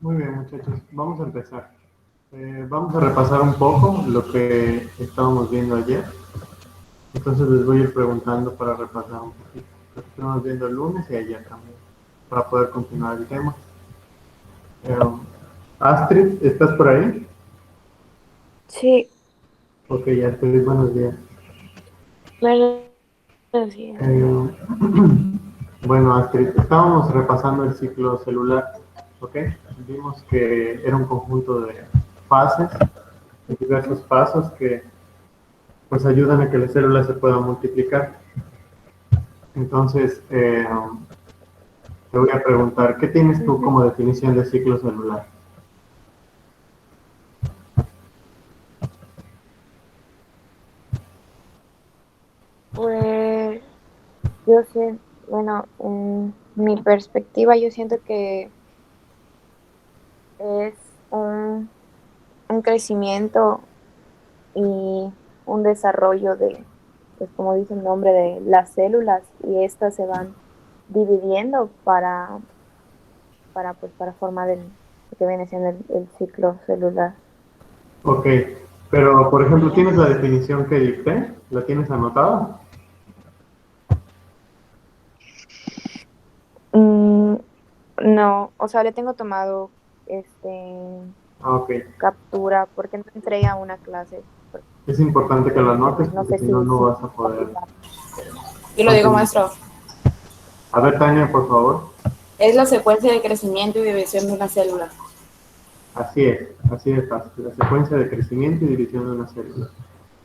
Muy bien, muchachos, vamos a empezar. Vamos a repasar un poco lo que estábamos viendo ayer. Entonces les voy a ir preguntando para repasar un poquito. Lo que estuvimos viendo el lunes y ayer también, para poder continuar el tema. Eh, Astrid, ¿estás por ahí? Sí, Ok, Astrid, buenos días. buenos días. Eh, bueno, Astrid, estábamos repasando el ciclo celular, ¿ok? Vimos que era un conjunto de fases, de diversos pasos que pues ayudan a que las células se puedan multiplicar. Entonces, te voy a preguntar, ¿qué tienes tú Ujú. como definición de ciclo celular? Pues yo sé, bueno, en mi perspectiva yo siento que es un crecimiento y un desarrollo de, pues como dice el nombre, de las células y estas se van dividiendo para formar lo que viene siendo el ciclo celular. Ok, pero por ejemplo, ¿tienes la definición que dicté? ¿La tienes anotada? Mm, no, o sea, le tengo tomado este Ah, ok. captura porque no entré a una clase. Es importante que lo anotes Entonces, no porque sé si no, si, no si vas a poder Yo lo digo, continuar. maestro. A ver, Tania, por favor. Es la secuencia de crecimiento y división de una célula. Así es fácil. La secuencia de crecimiento y división de una célula.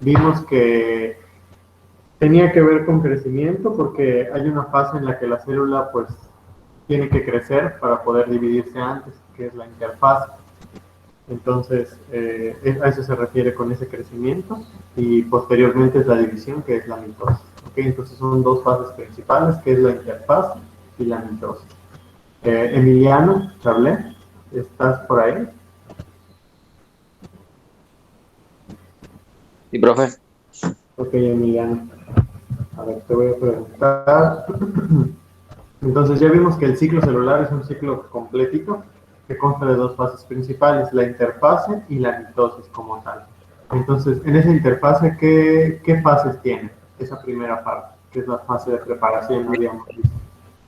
Vimos que tenía que ver con crecimiento porque hay una fase en la que la célula pues tiene que crecer para poder dividirse antes, que es la interfase. Entonces, a eso se refiere con ese crecimiento y posteriormente es la división, que es la mitosis. ¿Okay? Entonces son dos fases principales, que es la interfase y la mitosis. Emiliano, Charlet, ¿estás por ahí? Sí, profe. Ok, Emiliano. A ver, te voy a preguntar. Entonces ya vimos que el ciclo celular es un ciclo completito que consta de dos fases principales, la interfase y la mitosis como tal. Entonces, en esa interfase, ¿qué fases tiene esa primera parte? Que es la fase de preparación, no habíamos visto.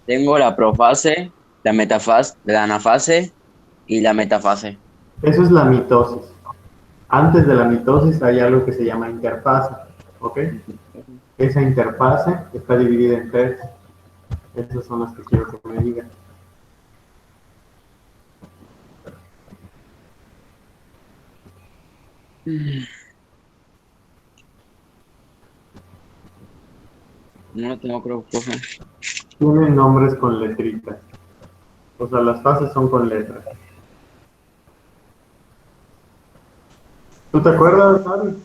Tengo la profase, la metafase, la anafase y la metafase. Eso es la mitosis. Antes de la mitosis hay algo que se llama interfase, ¿ok? Esa interfase está dividida en tres. Esas son las que quiero que me digan. No lo tengo, creo, profe. Tienen nombres con letritas. O sea, las fases son con letras. ¿Tú te acuerdas, Ari?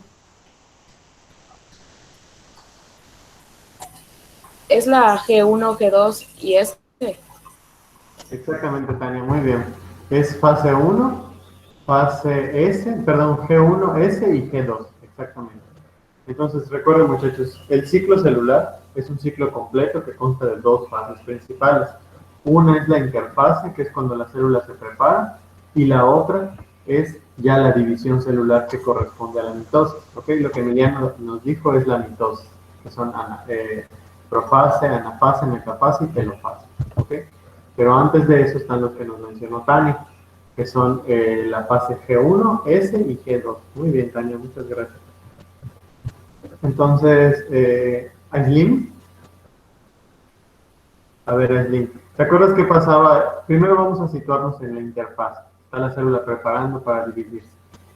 Es la G1, G2 y S. Exactamente, Tania, muy bien. Es fase uno, fase S, perdón, G1, S y G2, exactamente. Entonces, recuerden muchachos, el ciclo celular es un ciclo completo que consta de dos fases principales. Una es la interfase, que es cuando la célula se prepara, y la otra es ya la división celular que corresponde a la mitosis. ¿Ok? Lo que Emiliano nos dijo es la mitosis, que son profase, anafase, metafase y telofase. ¿Ok? Pero antes de eso están los que nos mencionó Tania, que son la fase G1, S y G2. Muy bien, Tania, muchas gracias. Entonces, Aislinn, a ver, Aislinn, ¿te acuerdas qué pasaba? Primero vamos a situarnos en la interfaz. Está la célula preparando para dividirse.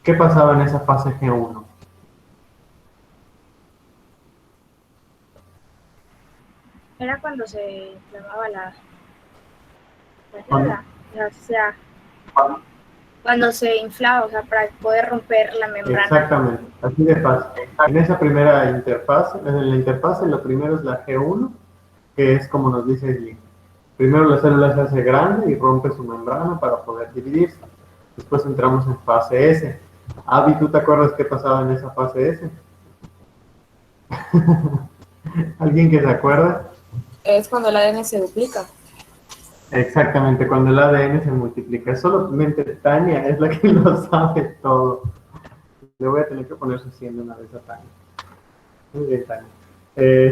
¿Qué pasaba en esa fase G1? Era cuando se inflamaba la Cuando, célula, o sea, cuando se inflaba, o sea, para poder romper la membrana. exactamente, así de fácil. En esa primera interfaz, en la interfaz, lo primero es la G1, que es como nos dice Aislinn. Primero la célula se hace grande y rompe su membrana para poder dividirse. Después entramos en fase S. Avi, ¿tú te acuerdas qué pasaba en esa fase S? ¿Alguien que se acuerda? Es cuando el ADN se duplica. Exactamente, cuando el ADN se multiplica. Solamente Tania es la que lo sabe todo. Le voy a tener que poner su 100 de una vez a Tania. Muy bien, Tania.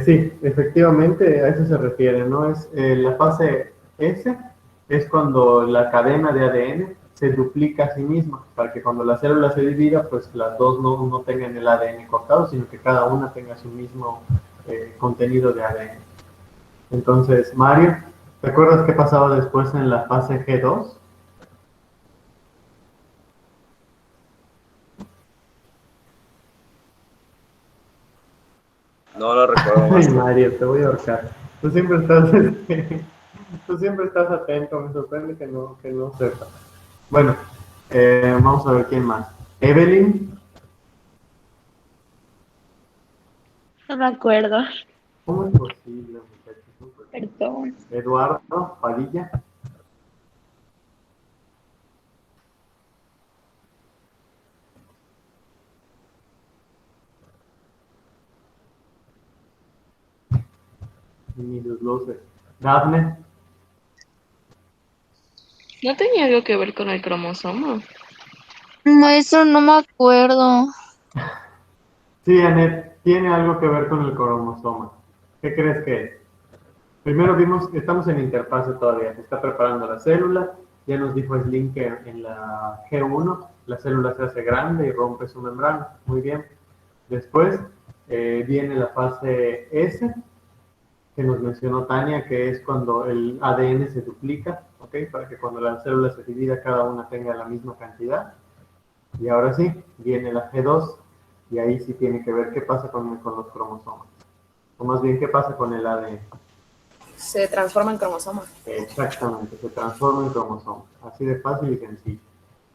Sí, efectivamente a eso se refiere, ¿no? Es la fase S es cuando la cadena de ADN se duplica a sí misma, para que cuando la célula se divida, pues las dos no tengan el ADN cortado, sino que cada una tenga su mismo contenido de ADN. Entonces, Mario, ¿te acuerdas qué pasaba después en la fase G2? No lo recuerdo, Ay, maestro. Mario, te voy a ahorcar. Tú siempre estás, tú siempre estás atento, me sorprende que no sepas. Bueno, vamos a ver quién más. Evelyn, No me acuerdo, ¿cómo es posible, muchachos? No puede ser. perdón. Eduardo Padilla, ni sus luces. Daphne, ¿No tenía algo que ver con el cromosoma? Maestro, no me acuerdo. sí, Anet, tiene algo que ver con el cromosoma. ¿Qué crees que es? Primero vimos que estamos en interfase todavía, se está preparando la célula, ya nos dijo Slim que en la G1 la célula se hace grande y rompe su membrana, muy bien. Después viene la fase S, que nos mencionó Tania, que es cuando el ADN se duplica, ¿ok? Para que cuando la célula se divida cada una tenga la misma cantidad. Y ahora sí, viene la G2, y ahí sí tiene que ver qué pasa con los cromosomas, o más bien qué pasa con el ADN. Se transforma en cromosoma. Exactamente, se transforma en cromosoma, así de fácil y sencillo.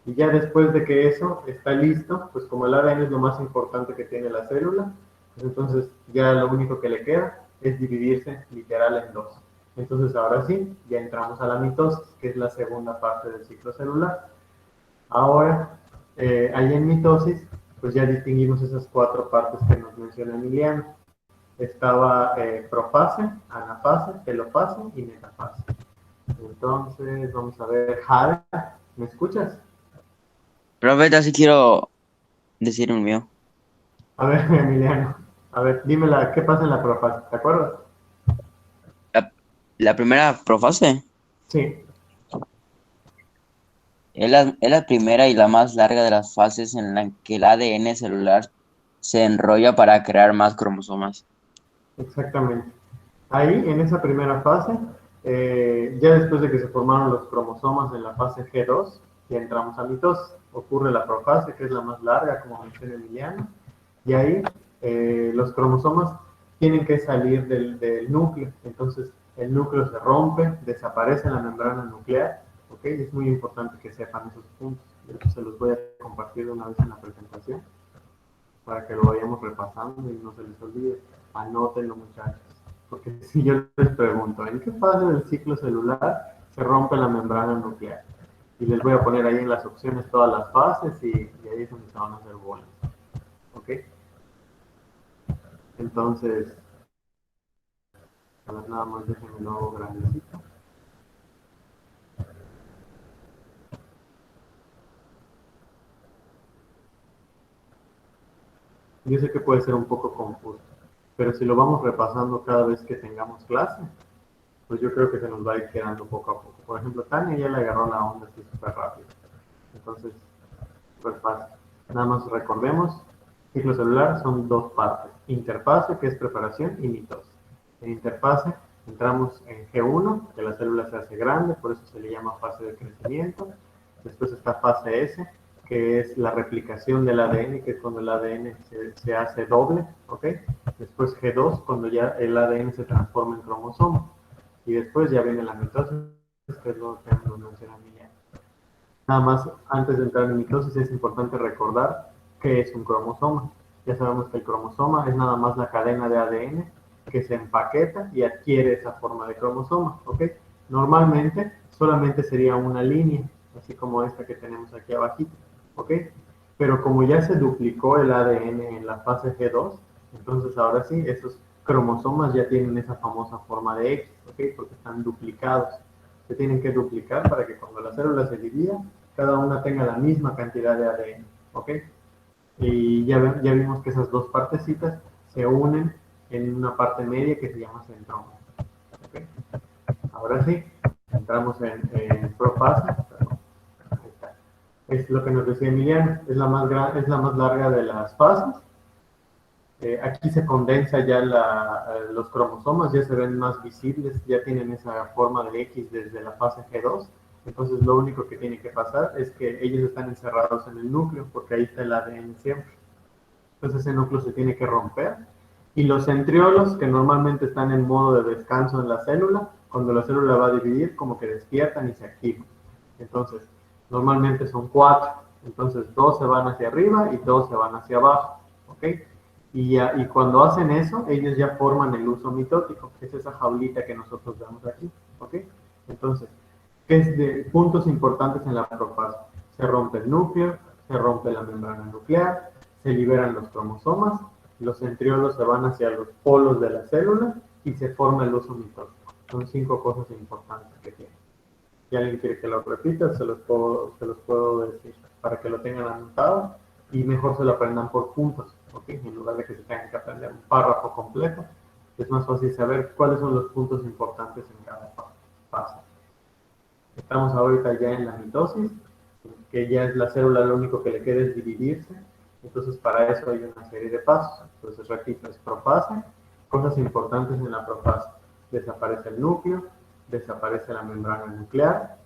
Y ya después de que eso está listo, pues como el ADN es lo más importante que tiene la célula, pues entonces ya lo único que le queda es dividirse literal en dos. Entonces ahora sí, ya entramos a la mitosis, que es la segunda parte del ciclo celular. Ahora, ahí en mitosis, pues ya distinguimos esas cuatro partes que nos menciona Emiliano. Estaba profase, anafase, telofase y metafase. Entonces, vamos a ver, Jara, ¿me escuchas? Profeta, sí quiero decir un mío. A ver, Emiliano, a ver, dímela, ¿qué pasa en la profase? ¿Te acuerdas? La primera profase Sí, es la primera y la más larga de las fases en la que el ADN celular se enrolla para crear más cromosomas. exactamente. Ahí, en esa primera fase, ya después de que se formaron los cromosomas en la fase G2, ya entramos a mitosis. Ocurre la profase, que es la más larga, como menciona Emiliano, y ahí los cromosomas tienen que salir del núcleo. Entonces, el núcleo se rompe, desaparece en la membrana nuclear. ¿Ok? Es muy importante que sepan esos puntos. De hecho, se los voy a compartir una vez en la presentación para que lo vayamos repasando y no se les olvide. Anótenlo, muchachos. Porque si yo les pregunto, ¿en qué fase del ciclo celular se rompe la membrana nuclear? Y les voy a poner ahí en las opciones todas las fases y ahí es donde se van a hacer bolas. ¿Ok? Entonces, a ver, nada más déjenme lo hago grandecito. Yo sé que puede ser un poco confuso, pero si lo vamos repasando cada vez que tengamos clase, pues yo creo que se nos va a ir quedando poco a poco. Por ejemplo, Tania ya le agarró la onda así súper rápido. Entonces, súper fácil. Nada más recordemos, ciclo celular son dos partes. Interfase, que es preparación, y mitosis. En interfase entramos en G1, que la célula se hace grande, por eso se le llama fase de crecimiento. Después está fase S, que es la replicación del ADN, que es cuando el ADN se hace doble, ¿ok? Después G2, cuando ya el ADN se transforma en cromosoma. Y después ya viene la mitosis, que es lo que nos menciona Miguel. Nada más, antes de entrar en mitosis, es importante recordar qué es un cromosoma. Ya sabemos que el cromosoma es nada más la cadena de ADN que se empaqueta y adquiere esa forma de cromosoma, ¿ok? Normalmente solamente sería una línea, así como esta que tenemos aquí abajito, ¿ok? Pero como ya se duplicó el ADN en la fase G2, entonces ahora sí, esos cromosomas ya tienen esa famosa forma de X, ¿ok? Porque están duplicados. se tienen que duplicar para que cuando la célula se divida, cada una tenga la misma cantidad de ADN, ¿ok? Y ya vimos que esas dos partecitas se unen en una parte media que se llama centrómero, ¿ok? Ahora sí, entramos en profase. Ahí está. Es lo que nos decía Emiliano, es la más larga de las fases. Aquí se condensa ya los cromosomas, ya se ven más visibles, ya tienen esa forma de X desde la fase G2. Entonces lo único que tiene que pasar es que ellos están encerrados en el núcleo, porque ahí está el ADN siempre. Entonces ese núcleo se tiene que romper. Y los centriolos, que normalmente están en modo de descanso en la célula, cuando la célula va a dividir, como que despiertan y se activan. Entonces, normalmente son 4. Entonces, 2 se van hacia arriba y 2 se van hacia abajo. ¿Ok? Y cuando hacen eso, ellos ya forman el uso mitótico, que es esa jaulita que nosotros vemos aquí. ¿Ok? Entonces, ¿qué es de puntos importantes en la profase? Se rompe el núcleo, se rompe la membrana nuclear, se liberan los cromosomas, los centriolos se van hacia los polos de la célula y se forma el uso mitótico. Son 5 cosas importantes que tiene. Si alguien quiere que lo repita, se los puedo decir para que lo tengan anotado y mejor se lo aprendan por puntos, ¿ok? En lugar de que se tengan que aprender un párrafo completo, es más fácil saber cuáles son los puntos importantes en cada fase. Estamos ahorita ya en la mitosis, que ya es la célula, lo único que le queda es dividirse. Entonces, para eso hay una serie de pasos. Entonces, repito, es profase. Cosas importantes en la profase. Desaparece el núcleo, desaparece la membrana nuclear,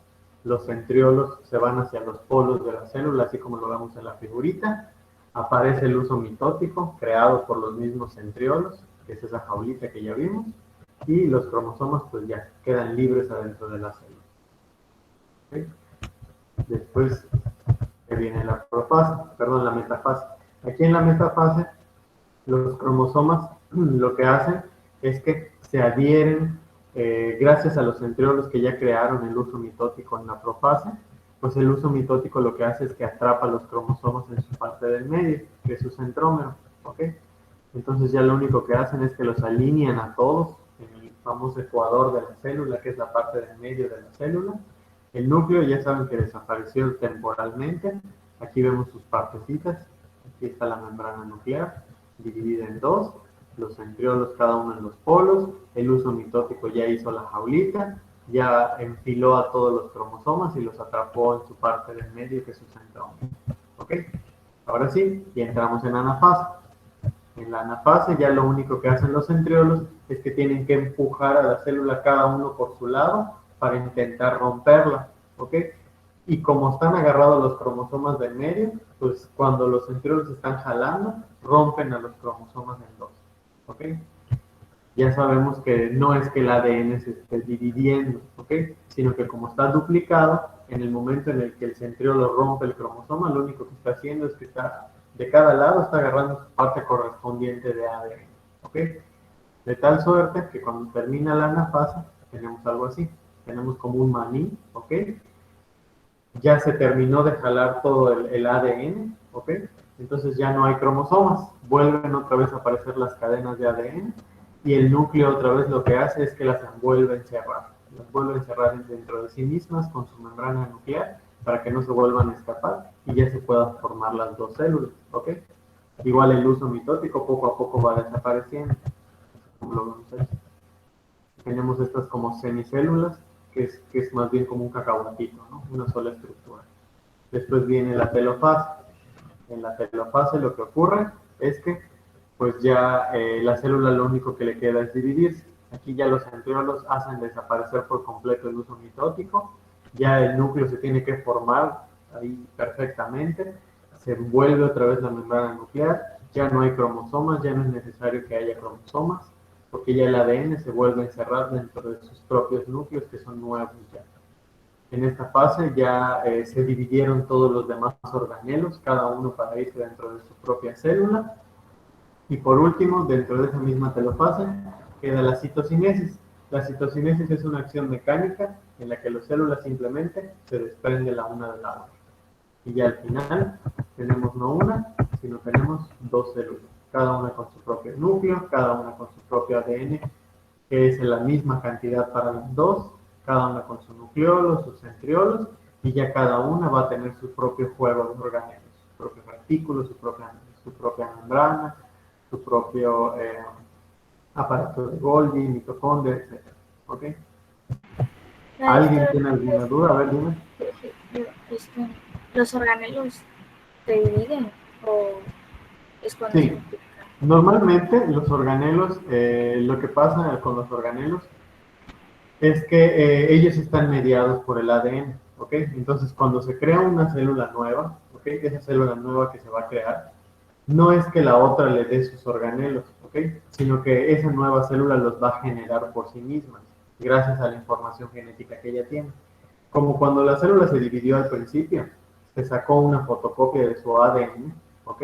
los centriolos se van hacia los polos de la célula, así como lo vemos en la figurita. Aparece el uso mitótico, creado por los mismos centriolos, que es esa jaulita que ya vimos. Y los cromosomas, pues ya, quedan libres adentro de la célula. ¿Okay? Después que viene la la metafase. Aquí en la metafase, los cromosomas lo que hacen es que se adhieren, gracias a los centriolos que ya crearon el uso mitótico en la profase, pues el uso mitótico lo que hace es que atrapa los cromosomas en su parte del medio, que es su centrómero, ¿ok? Entonces ya lo único que hacen es que los alinean a todos en el famoso ecuador de la célula, que es la parte del medio de la célula. El núcleo ya saben que desapareció temporalmente. Aquí vemos sus partecitas. Aquí está la membrana nuclear, dividida en 2. Los centriolos cada uno en los polos. El uso mitótico ya hizo la jaulita. Ya enfiló a todos los cromosomas y los atrapó en su parte del medio, que es su centrómero. ¿Ok? Ahora sí, ya entramos en anafase. En la anafase ya lo único que hacen los centriolos es que tienen que empujar a la célula cada uno por su lado para intentar romperla, ¿ok? Y como están agarrados los cromosomas del medio, pues cuando los centriolos están jalando, rompen a los cromosomas en 2, ¿ok? Ya sabemos que no es que el ADN se esté dividiendo, ¿ok? Sino que como está duplicado, en el momento en el que el centriolo rompe el cromosoma, lo único que está haciendo es que está, de cada lado está agarrando su parte correspondiente de ADN, ¿ok? De tal suerte que cuando termina la anafase, tenemos algo así. Tenemos como un maní, ¿ok? Ya se terminó de jalar todo el ADN, ¿ok? Entonces ya no hay cromosomas, vuelven otra vez a aparecer las cadenas de ADN y el núcleo otra vez lo que hace es que las vuelve a encerrar. Las vuelve a encerrar dentro de sí mismas con su membrana nuclear para que no se vuelvan a escapar y ya se puedan formar las dos células, ¿ok? Igual el uso mitótico poco a poco va desapareciendo, como lo vemos aquí. Tenemos estas como semicélulas, que es más bien como un cacahuatito, ¿no? Una sola estructura. Después viene la telofase. En la telofase lo que ocurre es que pues ya la célula lo único que le queda es dividirse. Aquí ya los centriolos hacen desaparecer por completo el uso mitótico, ya el núcleo se tiene que formar ahí perfectamente, se envuelve otra vez la membrana nuclear, ya no hay cromosomas, ya no es necesario que haya cromosomas, porque ya el ADN se vuelve a encerrar dentro de sus propios núcleos que son nuevos ya. En esta fase ya se dividieron todos los demás organelos, cada uno para irse dentro de su propia célula. Y por último, dentro de esa misma telofase, queda la citocinesis. La citocinesis es una acción mecánica en la que las células simplemente se desprenden la una de la otra. Y ya al final tenemos no una, sino tenemos dos células, cada una con su propio núcleo, cada una con su propio ADN, que es la misma cantidad para las dos, cada una con sus nucleolos, sus centriolos, y ya cada una va a tener su propio juego de organelos, sus propios retículos, su propia membrana, su propio aparato de Golgi, mitocondria, etc. ¿Ok? ¿Alguien tiene alguna duda? A ver, dime. ¿Los organelos se dividen o es cuando se Sí, multiplican? normalmente los organelos, lo que pasa con los organelos es que ellos están mediados por el ADN, ¿ok? Entonces, cuando se crea una célula nueva, ¿ok? Esa célula nueva que se va a crear, no es que la otra le dé sus organelos, ¿ok? Sino que esa nueva célula los va a generar por sí misma, gracias a la información genética que ella tiene. Como cuando la célula se dividió al principio, se sacó una fotocopia de su ADN, ¿ok?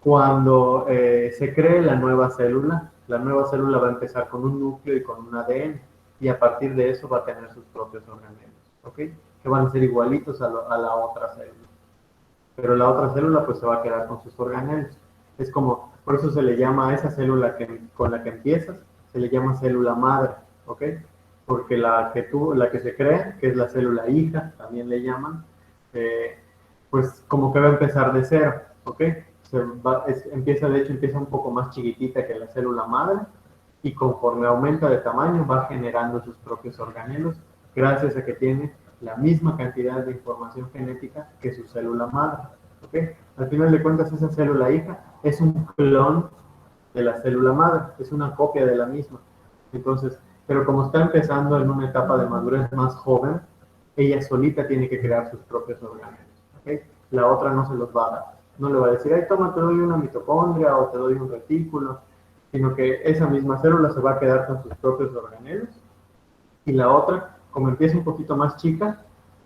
Cuando se cree la nueva célula va a empezar con un núcleo y con un ADN, y a partir de eso va a tener sus propios organelos, ¿ok? Que van a ser igualitos a la otra célula. Pero la otra célula pues se va a quedar con sus organelos. Es como, por eso se le llama a esa célula con la que empiezas, se le llama célula madre, ¿ok? Porque la que se crea, que es la célula hija, también le llaman, pues como que va a empezar de cero, ¿ok? Empieza un poco más chiquitita que la célula madre, y conforme aumenta de tamaño va generando sus propios organelos, gracias a que tiene la misma cantidad de información genética que su célula madre, ¿ok? Al final de cuentas, esa célula hija es un clon de la célula madre, es una copia de la misma. Entonces, pero como está empezando en una etapa de madurez más joven, ella solita tiene que crear sus propios organelos, ¿ok? La otra no se los va a dar. No le va a decir, ay, toma, te doy una mitocondria o te doy un retículo, sino que esa misma célula se va a quedar con sus propios organelos, y la otra, como empieza un poquito más chica,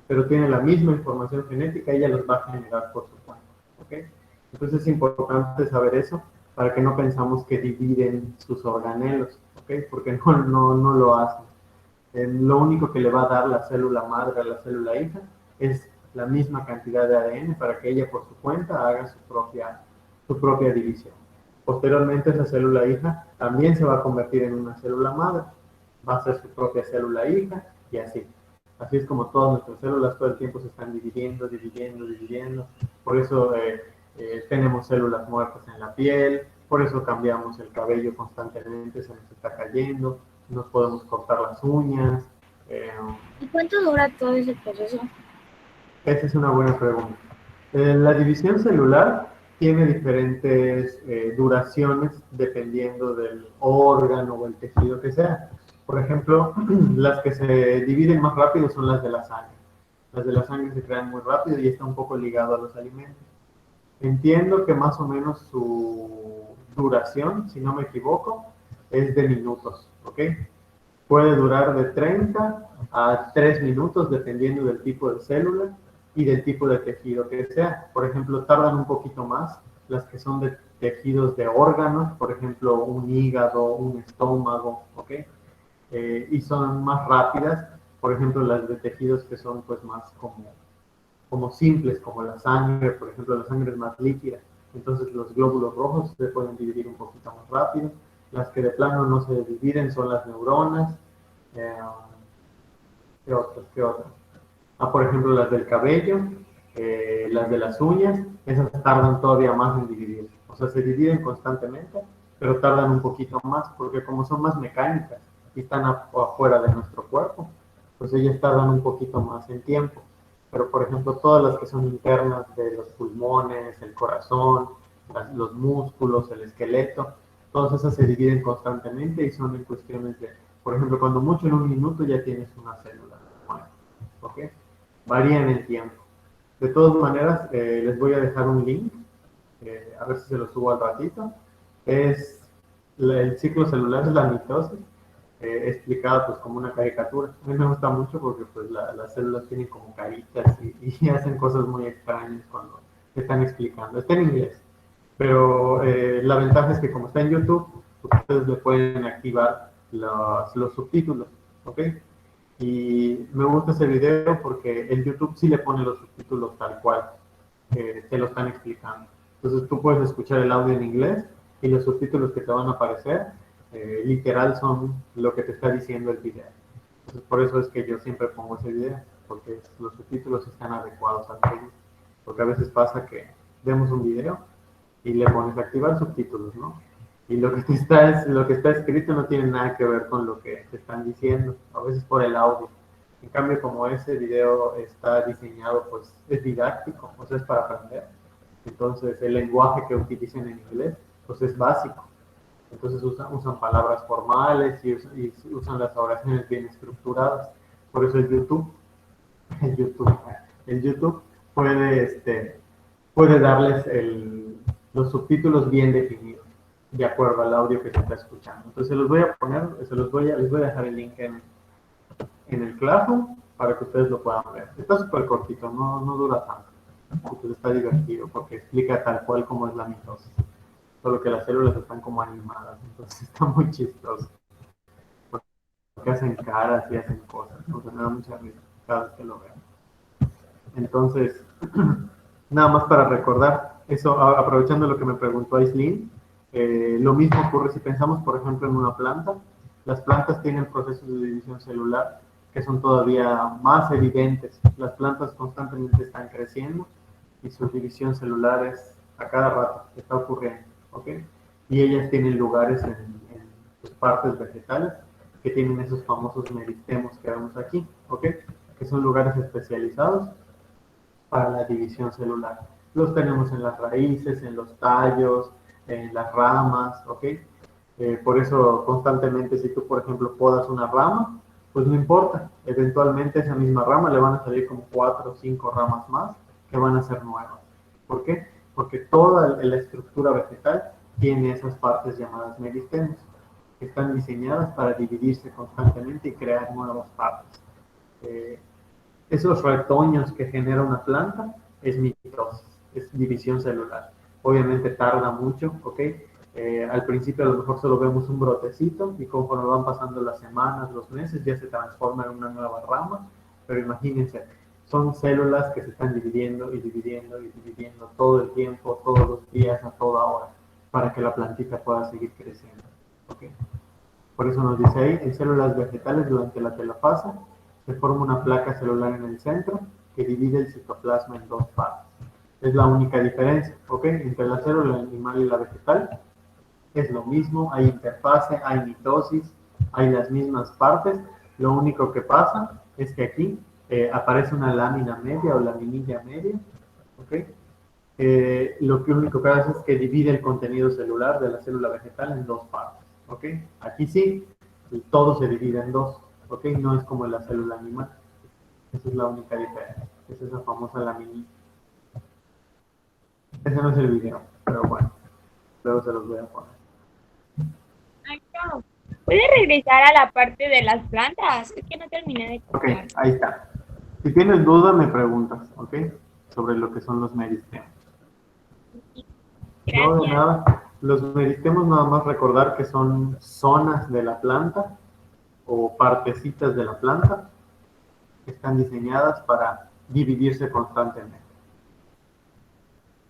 pero tiene la misma información genética, ella los va a generar por su cuenta, ¿ok? Entonces es importante saber eso para que no pensamos que dividen sus organelos, ¿ok? Porque no lo hacen. Lo único que le va a dar la célula madre a la célula hija es la misma cantidad de ADN para que ella por su cuenta haga su propia división. Posteriormente esa célula hija también se va a convertir en una célula madre, va a ser su propia célula hija y así. Así es como todas nuestras células todo el tiempo se están dividiendo. Por eso tenemos células muertas en la piel, por eso cambiamos el cabello constantemente, se nos está cayendo, nos podemos cortar las uñas. ¿Y cuánto dura todo ese proceso? Esa es una buena pregunta. La división celular tiene diferentes duraciones dependiendo del órgano o el tejido que sea. Por ejemplo, las que se dividen más rápido son las de la sangre. Las de la sangre se crean muy rápido y está un poco ligado a los alimentos. Entiendo que más o menos su duración, si no me equivoco, es de minutos, ¿ok? Puede durar de 30 a 3 minutos dependiendo del tipo de célula y del tipo de tejido que sea. Por ejemplo, tardan un poquito más las que son de tejidos de órganos, por ejemplo, un hígado, un estómago, ¿ok? Y son más rápidas, por ejemplo, las de tejidos que son pues más como simples, como la sangre, por ejemplo, la sangre es más líquida, entonces los glóbulos rojos se pueden dividir un poquito más rápido. Las que de plano no se dividen son las neuronas. ¿Qué otras? Por ejemplo, las del cabello, las de las uñas, esas tardan todavía más en dividirse. O sea, se dividen constantemente, pero tardan un poquito más, porque como son más mecánicas y están afuera de nuestro cuerpo, pues ellas tardan un poquito más en tiempo. Pero, por ejemplo, todas las que son internas de los pulmones, el corazón, los músculos, el esqueleto, todas esas se dividen constantemente y son en cuestiones de, por ejemplo, cuando mucho en un minuto ya tienes una célula. ¿Ok? Varía en el tiempo. De todas maneras, les voy a dejar un link, a ver si se lo subo al ratito. El ciclo celular es la mitosis, explicada pues como una caricatura. A mí me gusta mucho porque pues las células tienen como caritas y hacen cosas muy extrañas cuando están explicando. Está en inglés, pero la ventaja es que como está en YouTube, ustedes le pueden activar los subtítulos, ¿ok? Y me gusta ese video porque en YouTube sí le pone los subtítulos tal cual, te lo están explicando. Entonces tú puedes escuchar el audio en inglés y los subtítulos que te van a aparecer, literal son lo que te está diciendo el video. Entonces, por eso es que yo siempre pongo ese video, porque los subtítulos están adecuados al video. Porque a veces pasa que vemos un video y le pones activar subtítulos, ¿no? Y lo que está escrito no tiene nada que ver con lo que te están diciendo, a veces por el audio. En cambio, como ese video está diseñado, pues es didáctico, o sea, es para aprender. Entonces, el lenguaje que utilizan en inglés, pues es básico. Entonces usan palabras formales y usan las oraciones bien estructuradas. Por eso el YouTube, el YouTube puede darles los subtítulos bien definidos, de acuerdo al audio que se está escuchando. Entonces les voy a poner, les voy a dejar el link en el Classroom para que ustedes lo puedan ver. Está súper cortito, no dura tanto. Entonces está divertido porque explica tal cual como es la mitosis. Solo que las células están como animadas, entonces está muy chistoso. Porque hacen caras y hacen cosas, entonces me da mucha risa cada vez que lo veo. Entonces, nada más para recordar, eso, aprovechando lo que me preguntó Aislinn, lo mismo ocurre si pensamos, por ejemplo, en una planta. Las plantas tienen procesos de división celular que son todavía más evidentes. Las plantas constantemente están creciendo y su división celular es a cada rato, está ocurriendo, ¿ok? Y ellas tienen lugares en sus partes vegetales que tienen esos famosos meristemos que vemos aquí, ¿ok? Que son lugares especializados para la división celular. Los tenemos en las raíces, en los tallos, en las ramas, ¿ok? Por eso constantemente si tú, por ejemplo, podas una rama, pues no importa, eventualmente esa misma rama le van a salir como 4 o 5 ramas más que van a ser nuevas. ¿Por qué? Porque toda la estructura vegetal tiene esas partes llamadas meristemos, que están diseñadas para dividirse constantemente y crear nuevas partes. Esos retoños que genera una planta es mitosis, es división celular. Obviamente tarda mucho, ¿ok? Al principio a lo mejor solo vemos un brotecito y conforme van pasando las semanas, los meses, ya se transforma en una nueva rama, pero imagínense, son células que se están dividiendo y dividiendo y dividiendo todo el tiempo, todos los días, a toda hora, para que la plantita pueda seguir creciendo, ¿ok? Por eso nos dice ahí, en células vegetales durante la telofase se forma una placa celular en el centro que divide el citoplasma en dos partes. Es la única diferencia, ¿ok? Entre la célula animal y la vegetal es lo mismo, hay interfase, hay mitosis, hay las mismas partes. Lo único que pasa es que aquí aparece una lámina media o laminilla media, ¿ok? Lo único que hace es que divide el contenido celular de la célula vegetal en dos partes, ¿ok? Aquí sí, todo se divide en dos, ¿ok? No es como en la célula animal. Esa es la única diferencia. Es esa famosa laminilla. Ese no es el video, pero bueno, luego se los voy a poner. Ay, no. ¿Puedes regresar a la parte de las plantas? Es que no terminé de Ok, contar. ahí está. Si tienes duda, me preguntas, ¿ok? Sobre lo que son los meristemos. No, de Gracias. nada. Los meristemos nada más recordar que son zonas de la planta o partecitas de la planta que están diseñadas para dividirse constantemente.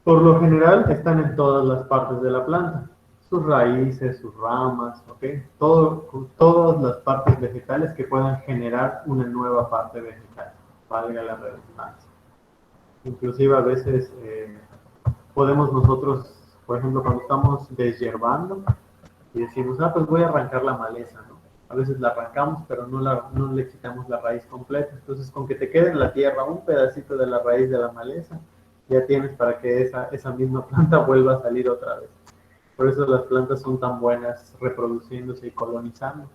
Por lo general están en todas las partes de la planta, sus raíces, sus ramas, ¿ok? Todas las partes vegetales que puedan generar una nueva parte vegetal, valga la redundancia. Inclusive a veces podemos nosotros, por ejemplo, cuando estamos deshierbando y decimos, pues voy a arrancar la maleza, ¿no? A veces la arrancamos, pero no le quitamos la raíz completa. Entonces, con que te quede en la tierra un pedacito de la raíz de la maleza, ya tienes para que esa misma planta vuelva a salir otra vez. Por eso las plantas son tan buenas reproduciéndose y colonizando,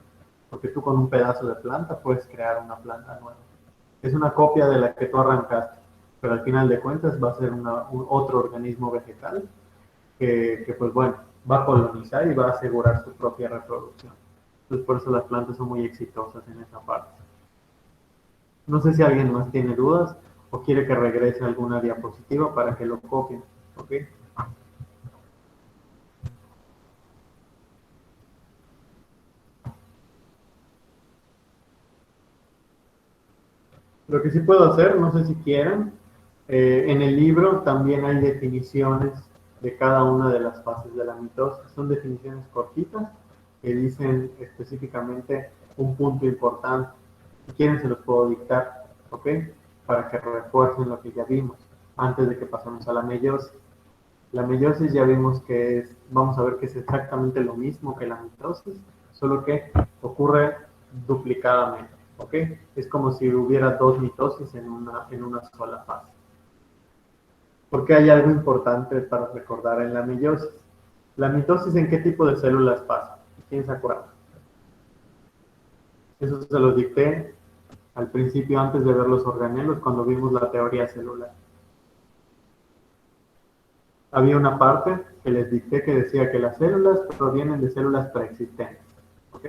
porque tú con un pedazo de planta puedes crear una planta nueva. Es una copia de la que tú arrancaste, pero al final de cuentas va a ser otro organismo vegetal que pues bueno, va a colonizar y va a asegurar su propia reproducción. Entonces por eso las plantas son muy exitosas en esa parte. No sé si alguien más tiene dudas o quiere que regrese a alguna diapositiva para que lo copien, ¿ok? Lo que sí puedo hacer, no sé si quieran, en el libro también hay definiciones de cada una de las fases de la mitosis. Son definiciones cortitas que dicen específicamente un punto importante. Si quieren se los puedo dictar, ¿ok? Para que refuercen lo que ya vimos antes de que pasemos a la meiosis. La meiosis ya vimos que es, vamos a ver que es exactamente lo mismo que la mitosis, solo que ocurre duplicadamente, ¿ok? Es como si hubiera dos mitosis en una sola fase. Porque hay algo importante para recordar en la meiosis. ¿La mitosis en qué tipo de células pasa? ¿Quién se acuerda? Eso se lo dicté al principio antes de ver los organelos cuando vimos la teoría celular. Había una parte que les dicté que decía que las células provienen de células preexistentes, ¿ok?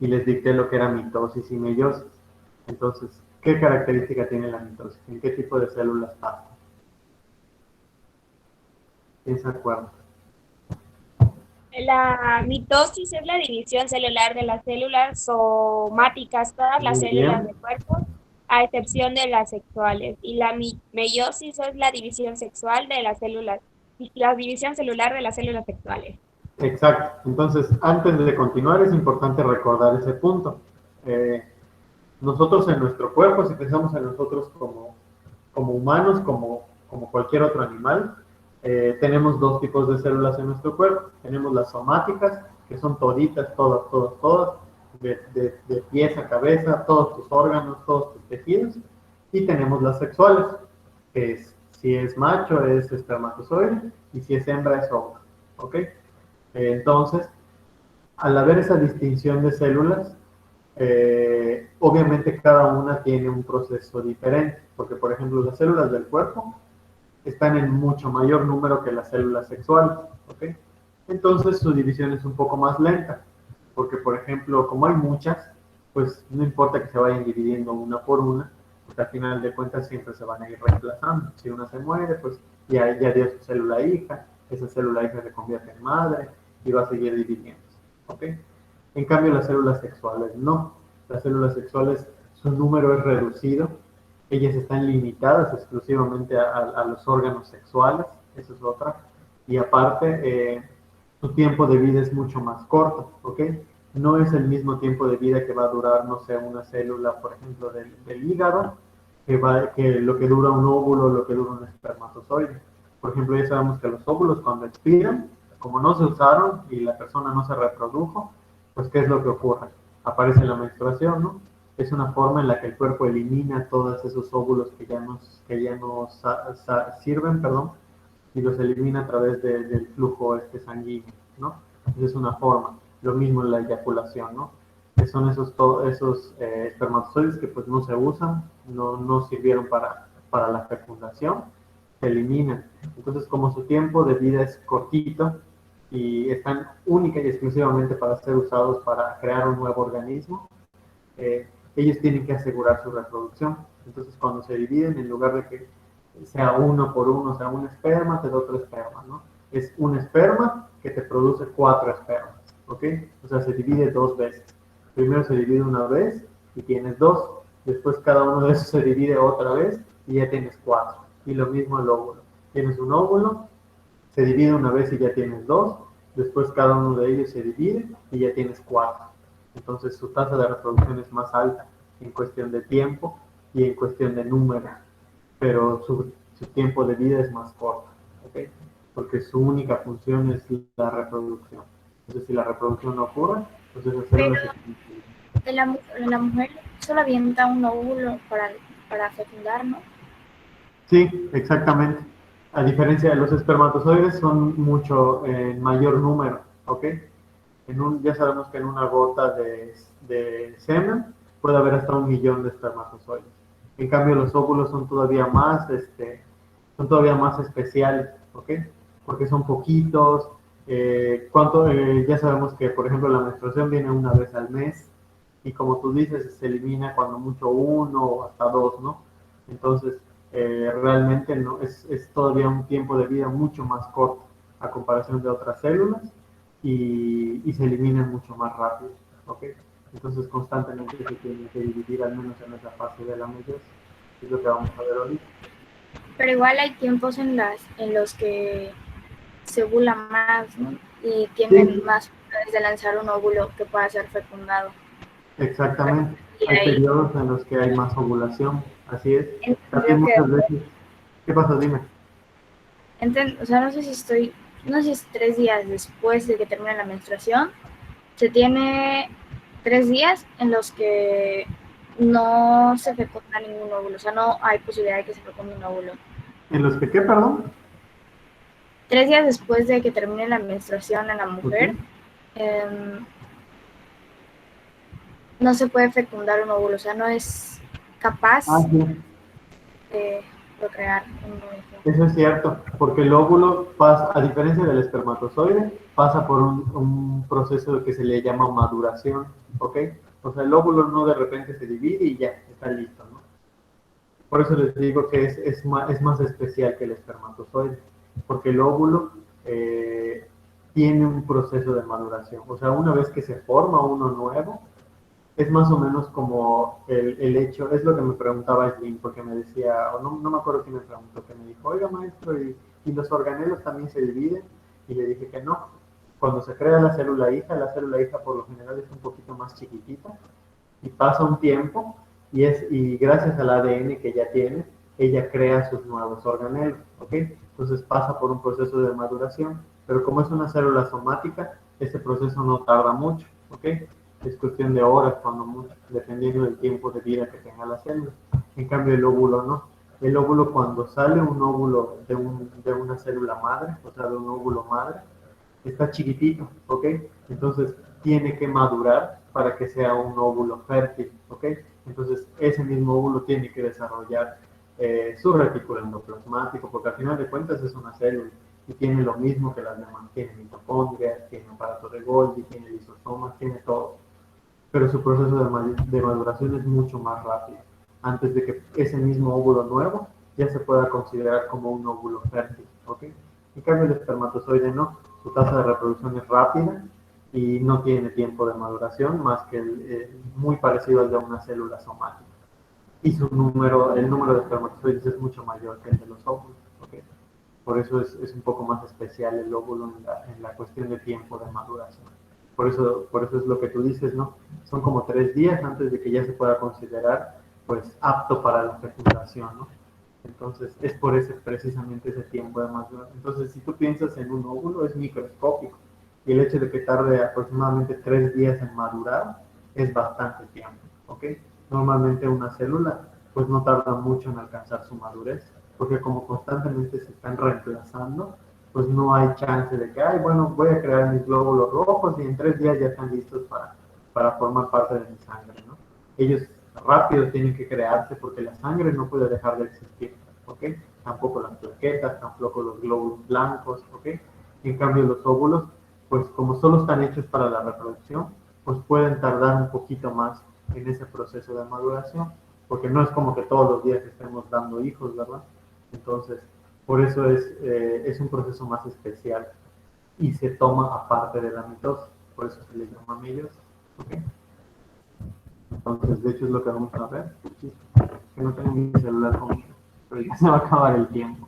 Y les dicté lo que era mitosis y meiosis. Entonces, ¿qué característica tiene la mitosis? ¿En qué tipo de células pasa? ¿Quién se acuerda? La mitosis es la división celular de las células somáticas, todas las Muy células bien. del cuerpo, a excepción de las sexuales. Y la meiosis es la división sexual de las células, la división celular de las células sexuales. Exacto. Entonces, antes de continuar, es importante recordar ese punto. Nosotros en nuestro cuerpo, si pensamos en nosotros como humanos, como cualquier otro animal, tenemos dos tipos de células en nuestro cuerpo. Tenemos las somáticas, que son toditas, todas, de pies a cabeza, todos tus órganos, todos tus tejidos. Y tenemos las sexuales, que es, si es macho es espermatozoide y si es hembra es óvulo, ¿ok? Entonces, al haber esa distinción de células, obviamente cada una tiene un proceso diferente, porque por ejemplo las células del cuerpo están en mucho mayor número que las células sexuales, ¿ok? Entonces su división es un poco más lenta, porque por ejemplo, como hay muchas, pues no importa que se vayan dividiendo una por una, porque al final de cuentas siempre se van a ir reemplazando. Si una se muere, pues ya dio su célula hija, esa célula hija se convierte en madre y va a seguir dividiéndose, ¿ok? En cambio, las células sexuales no. Las células sexuales, su número es reducido. Ellas están limitadas exclusivamente a los órganos sexuales, eso es otra. Y aparte, su tiempo de vida es mucho más corto, ¿ok? No es el mismo tiempo de vida que va a durar, no sé, una célula, por ejemplo, del hígado, que lo que dura un óvulo, lo que dura un espermatozoide. Por ejemplo, ya sabemos que los óvulos cuando expiran, como no se usaron y la persona no se reprodujo, pues ¿qué es lo que ocurre? Aparece la menstruación, ¿no? Es una forma en la que el cuerpo elimina todos esos óvulos que ya nos sirven, perdón, y los elimina a través del flujo sanguíneo, ¿no? Esa es una forma. Lo mismo en la eyaculación, ¿no? Que son esos espermatozoides que pues no se usan, no sirvieron para la fecundación, se eliminan. Entonces, como su tiempo de vida es cortito y están única y exclusivamente para ser usados para crear un nuevo organismo, ellos tienen que asegurar su reproducción. Entonces, cuando se dividen, en lugar de que sea uno por uno, sea un esperma, te da otro esperma, ¿no? Es un esperma que te produce 4 espermas, ¿ok? O sea, se divide 2 veces. Primero se divide una vez y tienes 2. Después cada uno de esos se divide otra vez y ya tienes 4. Y lo mismo el óvulo. Tienes un óvulo, se divide una vez y ya tienes 2. Después cada uno de ellos se divide y ya tienes 4. Entonces su tasa de reproducción es más alta en cuestión de tiempo y en cuestión de número, pero su tiempo de vida es más corto, ¿ok? Porque su única función es la reproducción. Entonces si la reproducción no ocurre, pues esas células se La mujer solo avienta un óvulo para fecundar, ¿no? Sí, exactamente. A diferencia de los espermatozoides, son mucho en mayor número, ¿ok? Ya sabemos que en una gota de semen puede haber hasta 1 millón de espermatozoides. En cambio, los óvulos son todavía más especiales, ¿ok? Porque son poquitos. Ya sabemos que, por ejemplo, la menstruación viene una vez al mes y como tú dices, se elimina cuando mucho uno o hasta 2, ¿no? Entonces, realmente no, es todavía un tiempo de vida mucho más corto a comparación de otras células y se eliminan mucho más rápido, ¿ok? Entonces constantemente se tiene que dividir al menos en esa fase de la meiosis, es lo que vamos a ver ahorita. Pero igual hay tiempos en los que se ovula más, ¿no? Y tienen Sí, más posibilidades de lanzar un óvulo que pueda ser fecundado. Exactamente. Y Hay ahí periodos en los que hay más ovulación, así es. También entendió que, muchas veces. ¿Qué pasa? Dime. o sea, no sé si es 3 días después de que termine la menstruación, se tiene 3 días en los que no se fecunda ningún óvulo, o sea, no hay posibilidad de que se fecunde un óvulo. ¿En los que qué, perdón? 3 días después de que termine la menstruación en la Ok. mujer, no se puede fecundar un óvulo, o sea, no es Ah, capaz sí. de procrear un óvulo. Eso es cierto, porque el óvulo pasa, a diferencia del espermatozoide, pasa por un proceso que se le llama maduración, ¿ok? O sea, el óvulo no de repente se divide y ya, está listo, ¿no? Por eso les digo que es más especial que el espermatozoide, porque el óvulo tiene un proceso de maduración. O sea, una vez que se forma uno nuevo, es más o menos como el hecho, es lo que me preguntaba Slim, porque me decía, o no me acuerdo quién me preguntó, que me dijo, oiga maestro, ¿y los organelos también se dividen? Y le dije que no. Cuando se crea la célula hija por lo general es un poquito más chiquitita, y pasa un tiempo y gracias al ADN que ya tiene, ella crea sus nuevos organelos, ¿ok? Entonces pasa por un proceso de maduración, pero como es una célula somática, ese proceso no tarda mucho, ¿ok? Es cuestión de horas, cuando mucho, dependiendo del tiempo de vida que tenga la célula. En cambio, el óvulo no. El óvulo, cuando sale un óvulo de una célula madre, o sea, de un óvulo madre, está chiquitito, ¿ok? Entonces tiene que madurar para que sea un óvulo fértil, ¿ok? Entonces ese mismo óvulo tiene que desarrollar su retículo endoplasmático, porque al final de cuentas es una célula y tiene lo mismo que las demás, tiene mitocondrias, tiene aparato de Golgi, tiene lisosomas, tiene todo, pero su proceso de maduración es mucho más rápido, antes de que ese mismo óvulo nuevo ya se pueda considerar como un óvulo fértil, ¿ok? En cambio el espermatozoide no, su tasa de reproducción es rápida y no tiene tiempo de maduración más que muy parecido al de una célula somática. Y el número de espermatozoides es mucho mayor que el de los óvulos, ¿ok? Por eso es un poco más especial el óvulo en la cuestión de tiempo de maduración. Por eso es lo que tú dices, ¿no? Son como 3 días antes de que ya se pueda considerar, pues, apto para la fecundación, ¿no? Entonces, es por ese, precisamente ese tiempo de maduración. Entonces, si tú piensas en un óvulo, es microscópico. Y el hecho de que tarde aproximadamente 3 días en madurar es bastante tiempo, ¿ok? Normalmente una célula, pues, no tarda mucho en alcanzar su madurez, porque como constantemente se están reemplazando, pues no hay chance de que, ay, bueno, voy a crear mis glóbulos rojos y en 3 días ya están listos para formar parte de mi sangre, ¿no? Ellos rápido tienen que crearse porque la sangre no puede dejar de existir, ¿ok? Tampoco las plaquetas, tampoco los glóbulos blancos, ¿ok? En cambio los óvulos, pues como solo están hechos para la reproducción, pues pueden tardar un poquito más en ese proceso de maduración, porque no es como que todos los días estemos dando hijos, ¿verdad? Entonces, por eso es un proceso más especial y se toma aparte de la mitosis, por eso se le llama meiosis, ¿ok? Entonces, de hecho es lo que vamos a ver. Sí, que no tengo mi celular conmigo, pero ya se va a acabar el tiempo.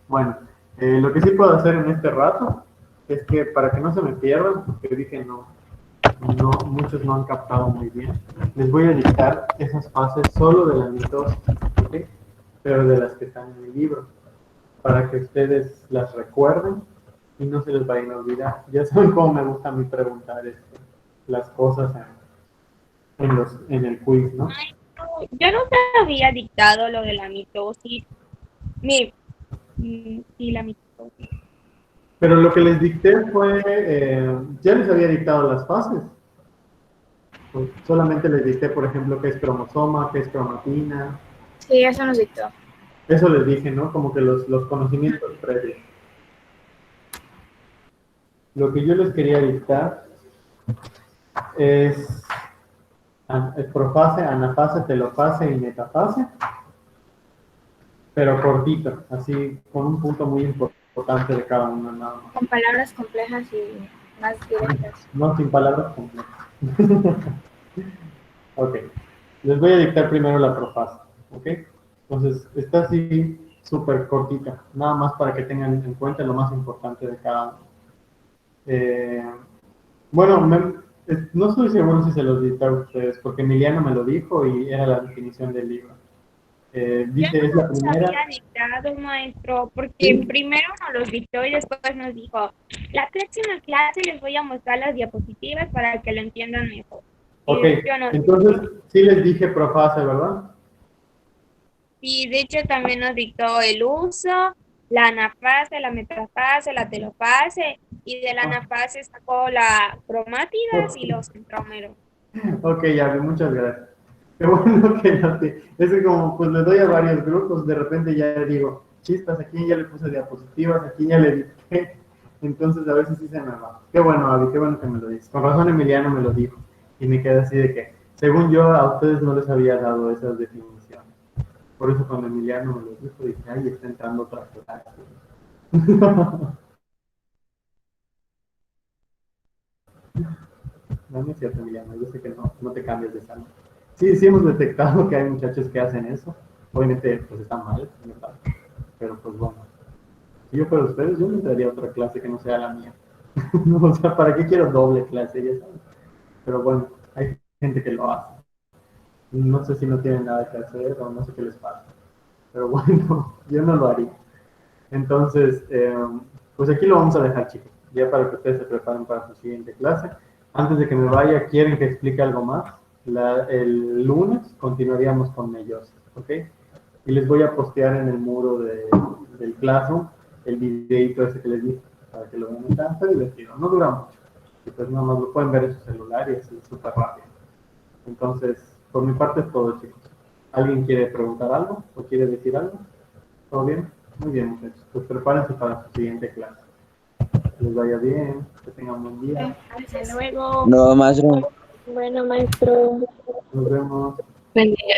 Bueno, lo que sí puedo hacer en este rato es que para que no se me pierdan, porque dije muchos no han captado muy bien, les voy a dictar esas fases solo de la mitosis, ¿ok? Pero de las que están en el libro, para que ustedes las recuerden y no se les vayan a olvidar. Ya saben cómo me gusta a mí preguntar las cosas en el quiz, ¿no? Yo nunca había dictado lo de la mitosis. Mi, sí, la mitosis. Pero lo que les dicté fue, ya les había dictado las fases. Pues solamente les dicté, por ejemplo, qué es cromosoma, qué es cromatina. Sí, eso nos dictó. Eso les dije, ¿no? Como que los conocimientos previos. Lo que yo les quería dictar es profase, anafase, telofase y metafase, pero cortito, así con un punto muy importante de cada uno nada más. Con palabras complejas y más directas. No sin palabras complejas. Ok, les voy a dictar primero la profase, ¿ok? Entonces, está así súper cortita, nada más para que tengan en cuenta lo más importante de cada uno. Bueno, No estoy seguro si se los dicté a ustedes, porque Emiliano me lo dijo y era la definición del libro. Ya Dice, es no la nos primera. había dictado, maestro, porque Sí. primero nos los dictó y después nos dijo, la próxima clase les voy a mostrar las diapositivas para que lo entiendan mejor. Ok, Y yo no, entonces sí les dije profase, ¿verdad? y de hecho también nos dictó el uso, la anafase, la metafase, la telofase, y de la anafase sacó la cromátidas y los centrómeros. Ok, ya, muchas gracias. Qué bueno que no te... Es que como pues le doy a varios grupos, de repente ya digo, chispas, aquí ya le puse diapositivas, aquí ya le dije. Entonces a veces sí se me va. Qué bueno, Abby, qué bueno que me lo dices. Con razón Emiliano me lo dijo. Y me quedé así de que, según yo, a ustedes no les había dado esas definiciones. Por eso cuando Emiliano me lo dijo, dije, ay, está entrando otra clase. No, no es cierto, Emiliano, yo sé que no te cambies de sala. Sí, sí hemos detectado que hay muchachos que hacen eso. Obviamente, pues está mal, ¿verdad? Pero pues bueno, si yo fuera ustedes, yo no entraría a otra clase que no sea la mía. O sea, ¿para qué quiero doble clase? Ya saben. Pero bueno, hay gente que lo hace. No sé si no tienen nada que hacer o no sé qué les pasa. Pero bueno, yo no lo haría. Entonces, pues aquí lo vamos a dejar, chicos, ya para que ustedes se preparen para su siguiente clase. Antes de que me vaya, ¿quieren que explique algo más? El lunes continuaríamos con meiosis, ¿ok? Y les voy a postear en el muro del Classroom el videito ese que les dije, para que lo vean. Está divertido, no dura mucho. Y pues nada más lo pueden ver en su celular y es súper rápido. Entonces, por mi parte es todo, chicos. ¿Alguien quiere preguntar algo o quiere decir algo? ¿Todo bien? Muy bien, muchachos. Pues prepárense para su siguiente clase. Que les vaya bien, que tengan buen día. Hasta luego. No, maestro. Bueno, maestro. Nos vemos. Buen día.